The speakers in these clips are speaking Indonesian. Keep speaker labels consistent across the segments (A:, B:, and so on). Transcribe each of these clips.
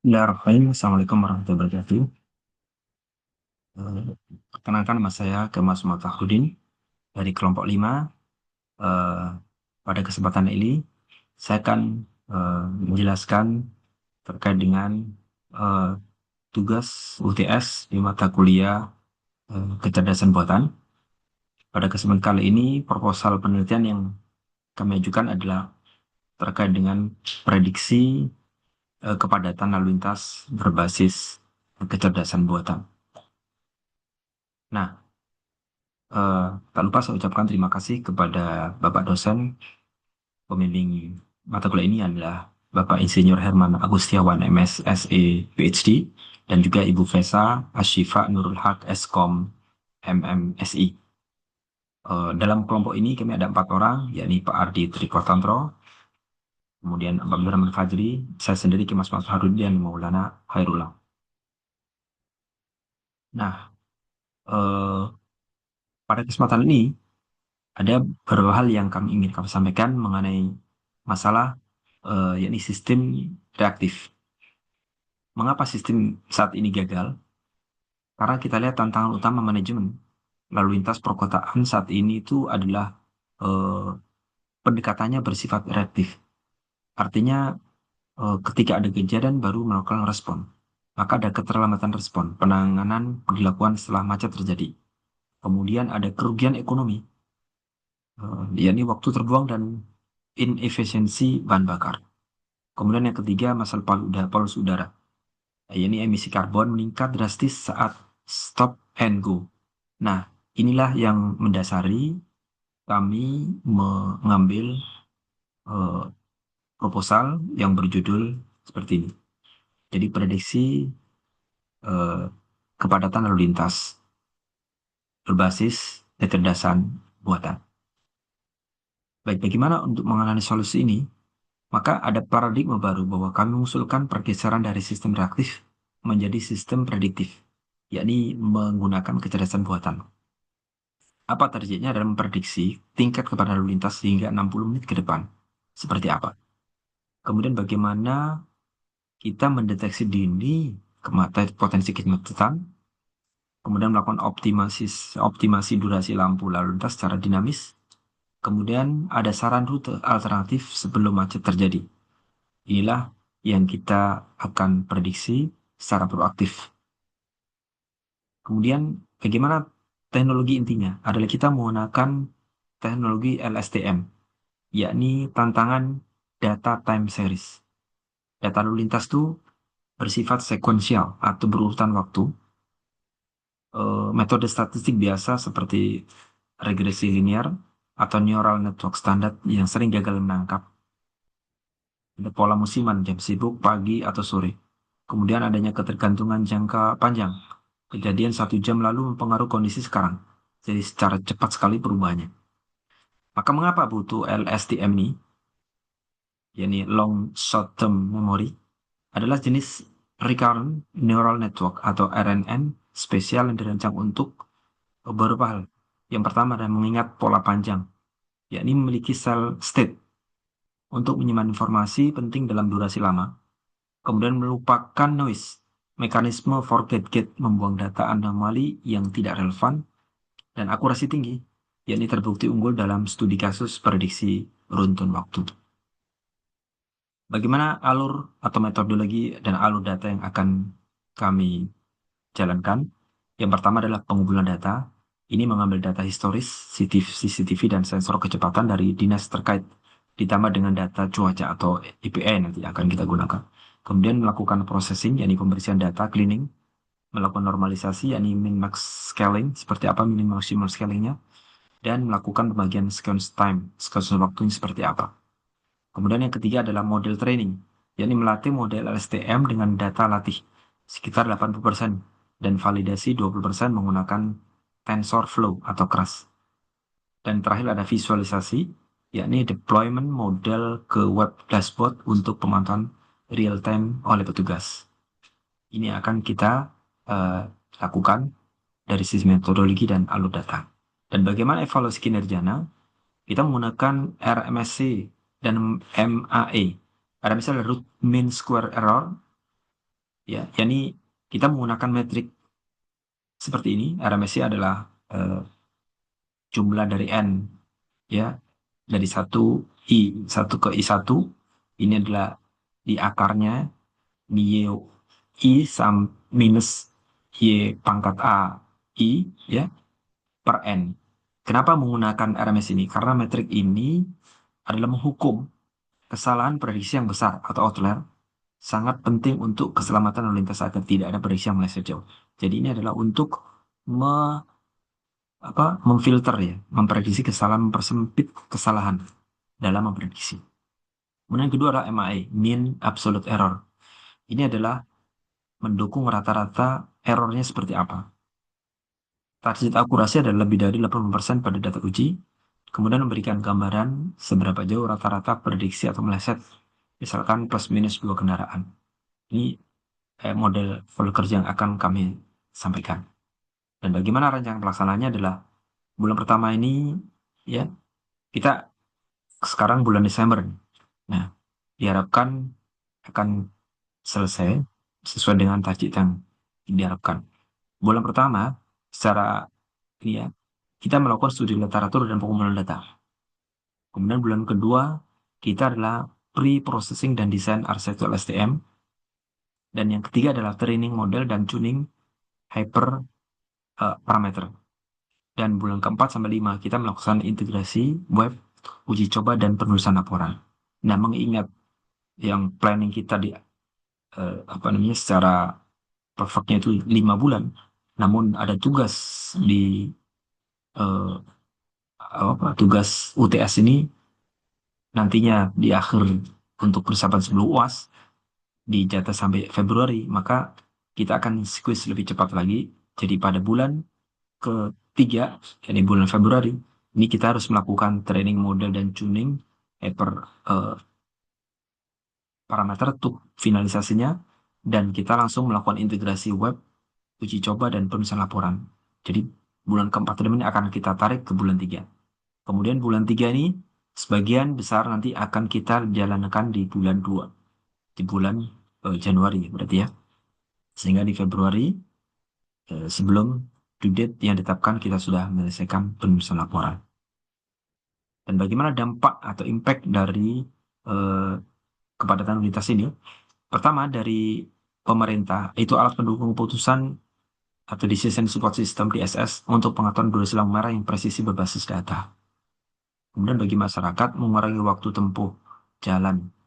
A: Bismillahirrahmanirrahim. Assalamualaikum warahmatullahi wabarakatuh. Eh, Perkenalkan nama saya Kemas Matahrudin dari kelompok 5. Eh, Pada kesempatan ini, saya akan menjelaskan terkait dengan eh, tugas UTS di mata kuliah kecerdasan buatan. Pada kesempatan kali ini, proposal penelitian yang kami ajukan adalah terkait dengan prediksi kepadatan lalu lintas berbasis kecerdasan buatan. Nah, tak lupa saya ucapkan terima kasih kepada Bapak dosen pembimbing mata kuliah ini adalah Bapak Insinyur Herman Agustiawan MS SE PhD dan juga Ibu Fesa Ashifa Nurul Haq Eskom MMSI. Dalam kelompok ini kami ada 4 orang, yakni Pak Ardi Trikotantro, kemudian Pak Abdurrahman Fajri, saya sendiri Kimas Mas Harudi dan Maulana Hairullah. Nah, eh, pada kesempatan ini ada beberapa hal yang ingin kami sampaikan mengenai masalah yakni sistem reaktif. Mengapa sistem saat ini gagal? Karena kita lihat tantangan utama manajemen lalu lintas perkotaan saat ini itu adalah eh, pendekatannya bersifat reaktif. Artinya ketika ada kejadian baru melakukan respon. Maka ada keterlambatan respon, penanganan dilakukan setelah macet terjadi. Kemudian ada kerugian ekonomi, yakni waktu terbuang dan inefisiensi bahan bakar. Kemudian yang ketiga masalah polusi udara, yakni emisi karbon meningkat drastis saat stop and go. Nah, inilah yang mendasari kami mengambil eh, proposal yang berjudul seperti ini. Jadi prediksi eh, kepadatan lalu lintas berbasis kecerdasan buatan. Baik, bagaimana untuk mengenali solusi ini? Maka ada paradigma baru bahwa kami mengusulkan pergeseran dari sistem reaktif menjadi sistem prediktif, yakni menggunakan kecerdasan buatan. Apa targetnya dalam memprediksi tingkat kepadatan lalu lintas hingga 60 menit ke depan? Seperti apa? Kemudian bagaimana kita mendeteksi dini potensi kemacetan, kemudian melakukan optimasi durasi lampu lalu lintas secara dinamis, kemudian ada saran rute alternatif sebelum macet terjadi. Inilah yang kita akan prediksi secara proaktif. Kemudian bagaimana teknologi intinya adalah kita menggunakan teknologi LSTM, yakni tantangan data time series. Data lalu lintas itu bersifat sekuensial atau berurutan waktu. Metode statistik biasa seperti regresi linear atau neural network standar yang sering gagal menangkap. Ada pola musiman, jam sibuk, pagi atau sore. Kemudian adanya ketergantungan jangka panjang. Kejadian 1 jam lalu mempengaruhi kondisi sekarang. Jadi secara cepat sekali perubahannya. Maka mengapa butuh LSTM ini? Yakni long short term memory adalah jenis recurrent neural network atau RNN spesial yang dirancang untuk beberapa hal. Yang pertama adalah mengingat pola panjang, yakni memiliki cell state untuk menyimpan informasi penting dalam durasi lama, kemudian melupakan noise, mekanisme forget gate membuang data anomali yang tidak relevan, dan akurasi tinggi, yakni terbukti unggul dalam studi kasus prediksi runtun waktu. Bagaimana alur atau metodologi dan alur data yang akan kami jalankan? Yang pertama adalah pengumpulan data. Ini mengambil data historis, CCTV dan sensor kecepatan dari dinas terkait, ditambah dengan data cuaca atau EPA nanti akan kita gunakan. Kemudian melakukan processing, yakni pembersihan data, cleaning, melakukan normalisasi, yakni min-max scaling, seperti apa min-maximal scalingnya, dan melakukan pembagian sequence waktunya seperti apa. Kemudian yang ketiga adalah model training, yakni melatih model LSTM dengan data latih sekitar 80% dan validasi 20% menggunakan TensorFlow atau Keras. Dan terakhir ada visualisasi, yakni deployment model ke web dashboard untuk pemantauan real time oleh petugas. Ini akan kita eh, lakukan dari sisi metodologi dan alur data. Dan bagaimana evaluasi kinerjanya? Kita menggunakan RMSC dan MAE. RMSC adalah root mean square error, ya, yakni kita menggunakan metrik seperti ini. RMSI adalah eh, jumlah dari n, ya, dari satu ke i1. Ini adalah di akarnya di i minus y pangkat a i, ya, per n. Kenapa menggunakan RMS ini? Karena metrik ini adalah menghukum kesalahan prediksi yang besar atau outlier, sangat penting untuk keselamatan lalu lintas agar tidak ada prediksi yang meleset jauh. Jadi ini adalah untuk memfilter, ya, memprediksi kesalahan, mempersempit kesalahan dalam memprediksi. Kemudian yang kedua adalah MAE, mean absolute error. Ini adalah mendukung rata-rata errornya seperti apa. Target akurasi adalah lebih dari 80% pada data uji, kemudian memberikan gambaran seberapa jauh rata-rata prediksi atau meleset, misalkan plus minus 2 kendaraan. Ini model pola kerja yang akan kami sampaikan. Dan bagaimana rancangan pelaksanaannya adalah bulan pertama ini, ya, kita sekarang bulan Desember. Nah, diharapkan akan selesai sesuai dengan target yang diharapkan. Bulan pertama, secara ini, ya, kita melakukan studi literatur dan pengumpulan data. Kemudian bulan kedua, kita adalah pre-processing dan desain arsitektur STM. Dan yang ketiga adalah training model dan tuning hyper parameter. Dan bulan keempat sampai 5 kita melakukan integrasi web, uji coba, dan penulisan laporan. Nah, mengingat yang planning kita di secara perfectnya itu 5 bulan, namun ada tugas di eh, tugas UTS ini nantinya di akhir untuk persiapan sebelum UAS dijatah sampai Februari, maka kita akan squeeze lebih cepat lagi. Jadi pada bulan ketiga, yakni bulan Februari, ini kita harus melakukan training model dan tuning hyper eh, parameter untuk finalisasinya, dan kita langsung melakukan integrasi web, uji coba, dan penulisan laporan. Jadi bulan keempat ini akan kita tarik ke bulan 3. Kemudian bulan 3 ini sebagian besar nanti akan kita jalankan di bulan 2, di bulan Januari berarti, ya. Sehingga di Februari, sebelum due date yang ditetapkan, kita sudah menyelesaikan penulisan laporan. Dan bagaimana dampak atau impact dari eh, kepadatan lalu lintas ini? Pertama, dari pemerintah, itu alat pendukung keputusan atau Decision Support System DSS untuk pengaturan durasi lampu merah yang presisi berbasis data. Kemudian bagi masyarakat, mengurangi waktu tempuh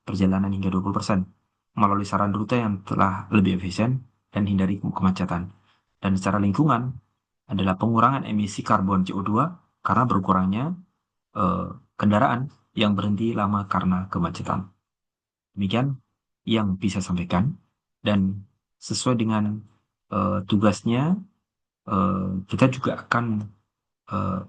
A: perjalanan hingga 20% melalui saran rute yang telah lebih efisien dan hindari kemacetan. Dan secara lingkungan adalah pengurangan emisi karbon CO2 karena berkurangnya eh, kendaraan yang berhenti lama karena kemacetan. Demikian yang bisa sampaikan, dan sesuai dengan tugasnya, eh, kita juga akan eh,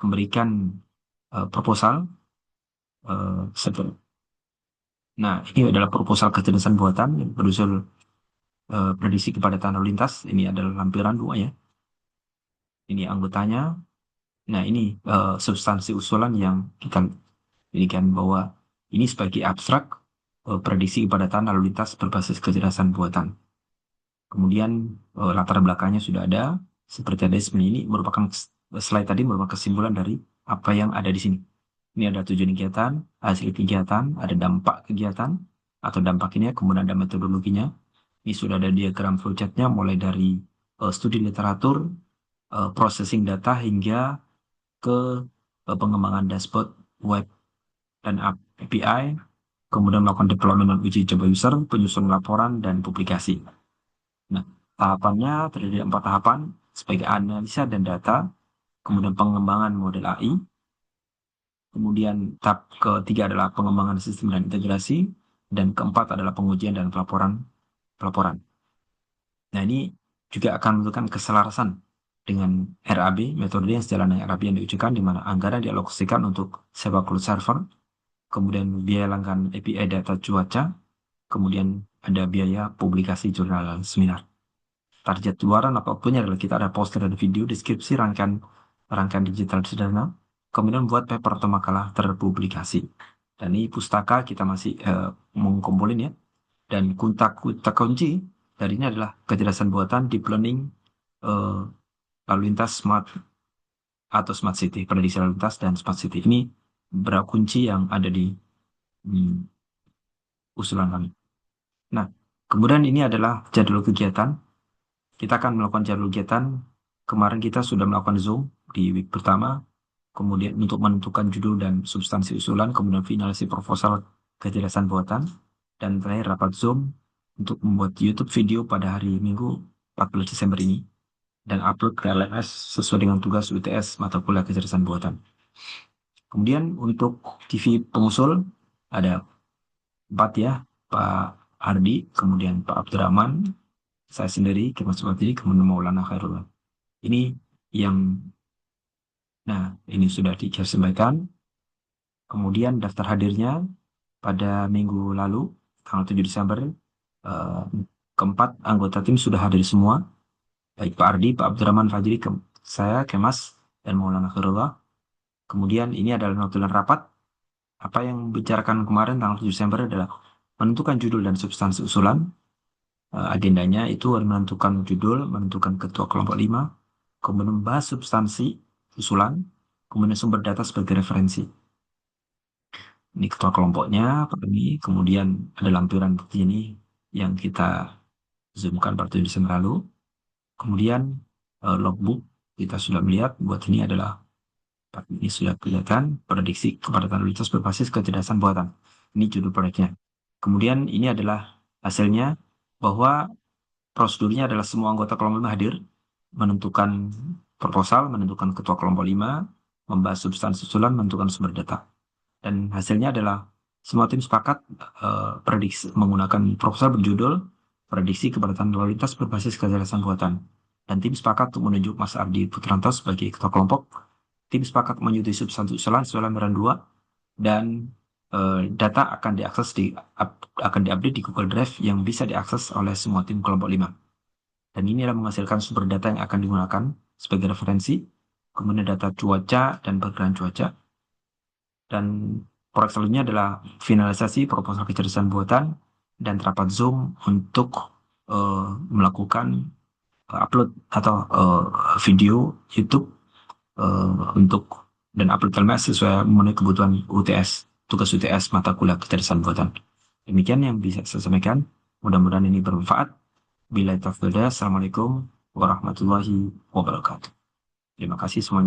A: memberikan proposal. Nah, ini adalah proposal kecerdasan buatan yang berusul prediksi kepadatan lalu lintas. Ini adalah lampiran 2, ya. Ini anggotanya. Nah, ini substansi usulan yang kita berikan bahwa ini sebagai abstrak prediksi kepadatan lalu lintas berbasis kecerdasan buatan. Kemudian latar belakangnya sudah ada. Seperti ada ini merupakan slide tadi merupakan kesimpulan dari apa yang ada di sini. Ini ada tujuan kegiatan, hasil kegiatan, ada dampak kegiatan atau dampaknya, kemudian ada metodologinya. Ini sudah ada diagram flowchartnya mulai dari studi literatur, processing data, hingga ke pengembangan dashboard web dan API, kemudian melakukan deployment dan uji coba user, penyusunan laporan, dan publikasi. Nah, tahapannya terdiri dari 4 tahapan sebagai analisa dan data, kemudian pengembangan model AI, kemudian tahap ketiga adalah pengembangan sistem dan integrasi, dan keempat adalah pengujian dan pelaporan. Nah, ini juga akan menentukan keselarasan dengan RAB, metode yang sejalan dengan RAB yang diujikan, di mana anggaran dialokasikan untuk sewa cloud server, kemudian biaya langganan API data cuaca, kemudian ada biaya publikasi jurnal seminar. Target luaran apapun adalah kita ada poster dan video, deskripsi, rangkaian digital sederhana, kemudian buat paper atau makalah terpublikasi. Dan ini pustaka kita masih mengkumpulin, ya. Dan kunci dari ini adalah kecerdasan buatan, deep learning, eh, lalu lintas smart atau smart city, prediksi lalu lintas dan smart city. Ini beberapa kunci yang ada di hmm, usulan kami. Nah, kemudian ini adalah jadwal kegiatan. Kita akan melakukan jadwal kegiatan. Kemarin kita sudah melakukan Zoom di week pertama, kemudian untuk menentukan judul dan substansi usulan, kemudian finalisasi proposal kecerdasan buatan, dan terakhir rapat Zoom untuk membuat YouTube video pada hari Minggu 14 Desember ini, dan upload ke LMS sesuai dengan tugas UTS mata kuliah kecerdasan buatan. Kemudian untuk TV pengusul ada 4 ya, Pak Ardi, kemudian Pak Abdurrahman, saya sendiri, Kemas Subagiri, kemudian Maulana Khairullah. Ini yang, nah ini sudah disampaikan. Kemudian daftar hadirnya pada minggu lalu, tanggal 7 Desember, eh, keempat anggota tim sudah hadir semua, baik Pak Ardi, Pak Abdurrahman Fajri, saya, Kemas, dan Maulana Khairullah. Kemudian ini adalah notulen rapat. Apa yang bicarakan kemarin tanggal 7 Desember adalah menentukan judul dan substansi usulan. Agendanya itu menentukan judul, menentukan ketua kelompok 5, kemudian membahas substansi usulan, kemudian sumber data sebagai referensi. Ini ketua kelompoknya, Pak ini, kemudian ada lampiran bukti ini yang kita zoomkan pada 7 Desember lalu. Kemudian logbook kita sudah melihat buat ini adalah ini sudah kelihatan prediksi kepadatan lalu lintas berbasis kecerdasan buatan. Ini judul proyeknya. Kemudian ini adalah hasilnya bahwa prosedurnya adalah semua anggota kelompok 5 hadir, menentukan proposal, menentukan ketua kelompok 5, membahas substansi usulan, menentukan sumber data. Dan hasilnya adalah semua tim sepakat prediksi menggunakan proposal berjudul prediksi kepadatan lalu lintas berbasis kecerdasan buatan. Dan tim sepakat untuk menunjuk Mas Ardi Putranto sebagai ketua kelompok. Tim sepakat menyetujui substansi usulan sesuai lembaran 2 dan data akan diupdate di Google Drive yang bisa diakses oleh semua tim kelompok 5. Dan ini adalah menghasilkan sumber data yang akan digunakan sebagai referensi, kemudian data cuaca dan pergerakan cuaca. Dan proyek selanjutnya adalah finalisasi proposal kecerdasan buatan dan rapat Zoom untuk melakukan upload atau video YouTube untuk dan upload LMS sesuai memenuhi kebutuhan UTS, tugas UTS mata kuliah kecerdasan buatan. Demikian yang bisa saya sampaikan. Mudah-mudahan ini bermanfaat. Bila taufiq, assalamualaikum warahmatullahi wabarakatuh. Terima kasih semuanya.